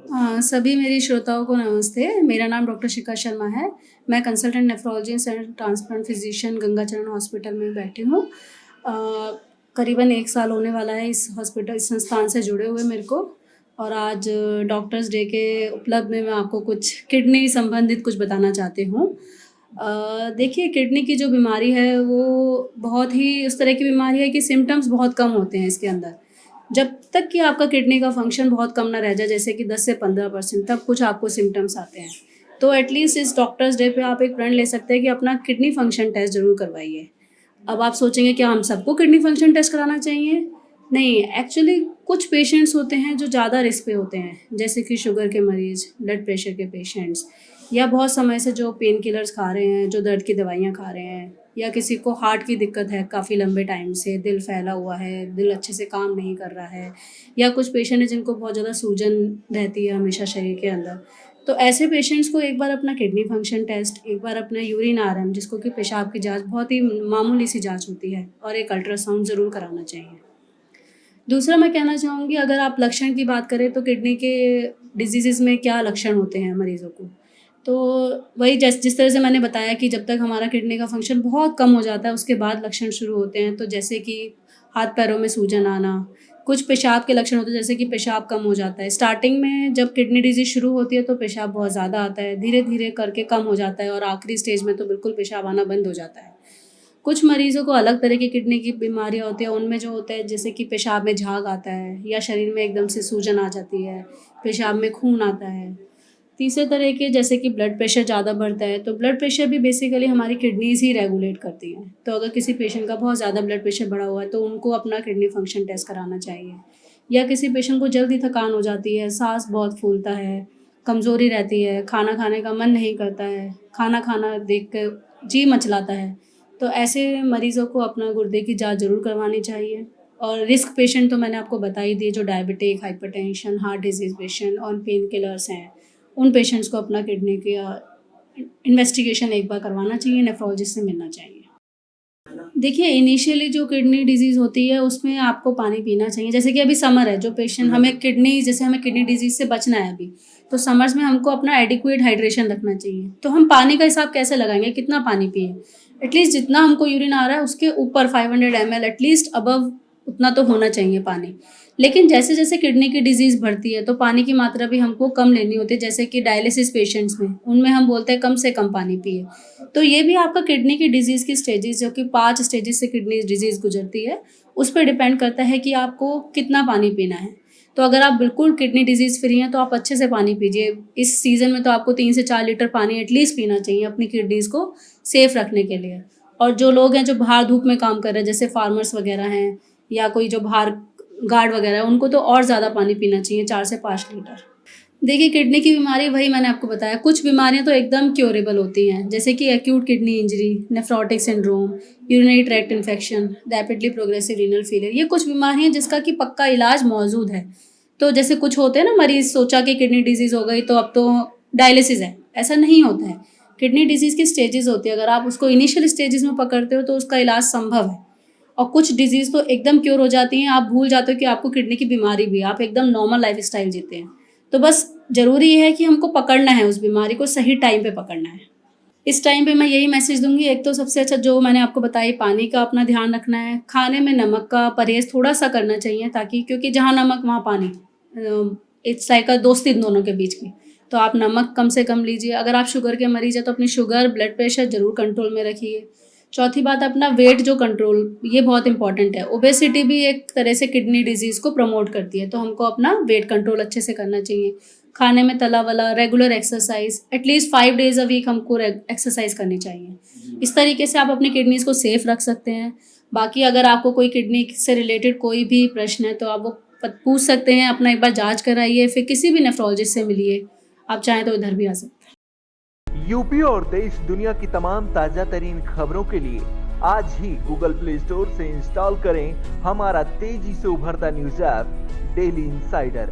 सभी मेरी श्रोताओं को नमस्ते। मेरा नाम डॉक्टर शिखा शर्मा है। मैं consultant nephrologist and transplant physician Gangacharan hospital में बैठी हूँ। करीबन 1 साल होने वाला है इस संस्थान से जुड़े हुए मेरे को। और आज डॉक्टर्स डे के उपलक्ष्य में मैं आपको कुछ किडनी संबंधित कुछ बताना चाहती हूँ। देखिए, किडनी की जो बीमारी है वो बहुत ही उस तरह की बीमारी है कि सिम्पटम्स बहुत कम होते हैं इसके अंदर। जब तक कि आपका किडनी का फंक्शन बहुत कम ना रह जाए, जैसे कि 10 से 15%, तब कुछ आपको सिम्पटम्स आते हैं। तो एटलीस्ट इस डॉक्टर्स डे पे आप एक प्रण ले सकते हैं कि अपना किडनी फंक्शन टेस्ट ज़रूर करवाइए। अब आप सोचेंगे क्या हम सबको किडनी फंक्शन टेस्ट कराना चाहिए? नहीं, एक्चुअली कुछ पेशेंट्स होते हैं जो ज़्यादा रिस्क पे होते हैं, जैसे कि शुगर के मरीज़, ब्लड प्रेशर के पेशेंट्स, या बहुत समय से जो पेन किलर्स खा रहे हैं, जो दर्द की दवाइयाँ खा रहे हैं, या किसी को हार्ट की दिक्कत है काफ़ी लंबे टाइम से, दिल फैला हुआ है, दिल अच्छे से काम नहीं कर रहा है, या कुछ पेशेंट हैं जिनको बहुत ज़्यादा सूजन रहती है हमेशा शरीर के अंदर। तो ऐसे पेशेंट्स को एक बार अपना किडनी फंक्शन टेस्ट, एक बार अपना यूरिन आरएम, जिसको कि पेशाब की जाँच, बहुत ही मामूली सी जाँच होती है, और एक अल्ट्रासाउंड ज़रूर कराना चाहिए। दूसरा मैं कहना चाहूँगी, अगर आप लक्षण की बात करें तो किडनी के डिजीज़ेज़ में क्या लक्षण होते हैं मरीज़ों को, तो वही जिस तरह से मैंने बताया कि जब तक हमारा किडनी का फंक्शन बहुत कम हो जाता है उसके बाद लक्षण शुरू होते हैं। तो जैसे कि हाथ पैरों में सूजन आना, कुछ पेशाब के लक्षण होते हैं, जैसे कि पेशाब कम हो जाता है। स्टार्टिंग में जब किडनी डिजीज़ शुरू होती है तो पेशाब बहुत ज़्यादा आता है, धीरे धीरे करके कम हो जाता है, और आखिरी स्टेज में तो बिल्कुल पेशाब आना बंद हो जाता है। कुछ मरीज़ों को अलग तरह की किडनी की बीमारियाँ होती हैं, उनमें जो होता है जैसे कि पेशाब में झाग आता है, या शरीर में एकदम से सूजन आ जाती है, पेशाब में खून आता है। तीसरे तरह के जैसे कि ब्लड प्रेशर ज़्यादा बढ़ता है, तो ब्लड प्रेशर भी बेसिकली हमारी किडनीज़ ही रेगुलेट करती हैं। तो अगर किसी पेशेंट का बहुत ज़्यादा ब्लड प्रेशर बढ़ा हुआ है तो उनको अपना किडनी फंक्शन टेस्ट कराना चाहिए। या किसी पेशेंट को जल्दी थकान हो जाती है, साँस बहुत फूलता है, कमज़ोरी रहती है, खाना खाने का मन नहीं करता है, खाना खाना देख कर जी मचलाता है, तो ऐसे मरीज़ों को अपना गुर्दे की जाँच ज़रूर करवानी चाहिए। और रिस्क पेशेंट तो मैंने आपको बता ही दिए, जो diabetic, hypertension, heart disease patient और पेन किलर्स हैं, उन पेशेंट्स को अपना किडनी की इन्वेस्टिगेशन एक बार करवाना चाहिए, नेफ्रोलॉजिस्ट से मिलना चाहिए। देखिए, इनिशियली जो किडनी डिजीज़ होती है उसमें आपको पानी पीना चाहिए। जैसे कि अभी समर है, जो पेशेंट हमें किडनी डिजीज़ से बचना है अभी, तो समर्स में हमको अपना एडिक्वेट हाइड्रेशन रखना चाहिए। तो हम पानी का हिसाब कैसे लगाएँगे, कितना पानी पिएँ? एटलीस्ट जितना हमको यूरिन आ रहा है उसके ऊपर 500 ml एटलीस्ट अबव उतना तो होना चाहिए पानी। लेकिन जैसे-जैसे किडनी की डिज़ीज़ बढ़ती है तो पानी की मात्रा भी हमको कम लेनी होती है, जैसे कि डायलिसिस पेशेंट्स में, उनमें हम बोलते हैं कम से कम पानी पिए। तो ये भी आपका किडनी की डिज़ीज़ की स्टेजेज़, जो कि 5 स्टेजेज़ से किडनी डिज़ीज़ गुजरती है, उस पे डिपेंड करता है कि आपको कितना पानी पीना है। तो अगर आप बिल्कुल किडनी डिज़ीज़ फ्री हैं तो आप अच्छे से पानी पीजिए। इस सीज़न में तो आपको 3 से 4 लीटर पानी एटलीस्ट पीना चाहिए अपनी किडनीज़ को सेफ़ रखने के लिए। और जो लोग हैं जो बाहर धूप में काम कर रहे हैं, जैसे फार्मर्स वगैरह हैं, या कोई जो बाहर गार्ड वगैरह है, उनको तो और ज़्यादा पानी पीना चाहिए, 4 से 5 लीटर। देखिए, किडनी की बीमारी वही मैंने आपको बताया, कुछ बीमारियाँ तो एकदम क्योरेबल होती हैं, जैसे कि acute kidney injury, nephrotic syndrome, urinary tract infection, rapidly progressive renal failure, ये कुछ बीमारियाँ हैं जिसका कि पक्का इलाज मौजूद है। तो जैसे कुछ होते हैं ना, मरीज़ सोचा कि किडनी डिज़ीज़ हो गई तो अब तो डायलिसिस है, ऐसा नहीं होता है। किडनी डिज़ीज़ की स्टेजेज़ होती है, अगर आप उसको इनिशियल स्टेजेज़ में पकड़ते हो तो उसका इलाज संभव है। और कुछ डिज़ीज़ तो एकदम क्योर हो जाती हैं, आप भूल जाते हो कि आपको किडनी की बीमारी भी है, आप एकदम नॉर्मल लाइफ़स्टाइल जीते हैं। तो बस ज़रूरी ये है कि हमको पकड़ना है, उस बीमारी को सही टाइम पे पकड़ना है। इस टाइम पे मैं यही मैसेज दूँगी, एक तो सबसे अच्छा जो मैंने आपको बताई, पानी का अपना ध्यान रखना है, खाने में नमक का परहेज़ थोड़ा-सा करना चाहिए, ताकि क्योंकि जहाँ नमक वहाँ पानी, इट्स लाइक अ दोस्ती दोनों के बीच की। तो आप नमक कम से कम लीजिए। अगर आप शुगर के मरीज़ हैं तो अपनी शुगर, ब्लड प्रेशर ज़रूर कंट्रोल में रखिए। चौथी बात, अपना वेट जो कंट्रोल, ये बहुत इंपॉर्टेंट है। ओबेसिटी भी एक तरह से किडनी डिजीज़ को प्रमोट करती है, तो हमको अपना वेट कंट्रोल अच्छे से करना चाहिए। खाने में तला-वला, regular exercise, at least 5 days a week हमको एक्सरसाइज़ करनी चाहिए। इस तरीके से आप अपनी किडनीज़ को सेफ़ रख सकते हैं। बाकी अगर आपको कोई किडनी से रिलेटेड कोई भी प्रश्न है तो आप वो पूछ सकते हैं, अपना एक बार जाँच कराइए, फिर किसी भी नेफ्रोलॉजिस्ट से मिलिए। आप चाहें तो इधर भी आ सकते हैं। यूपी और देश दुनिया की तमाम ताजा तरीन खबरों के लिए आज ही गूगल प्ले स्टोर से इंस्टॉल करें हमारा तेजी से उभरता न्यूज ऐप डेली इंसाइडर।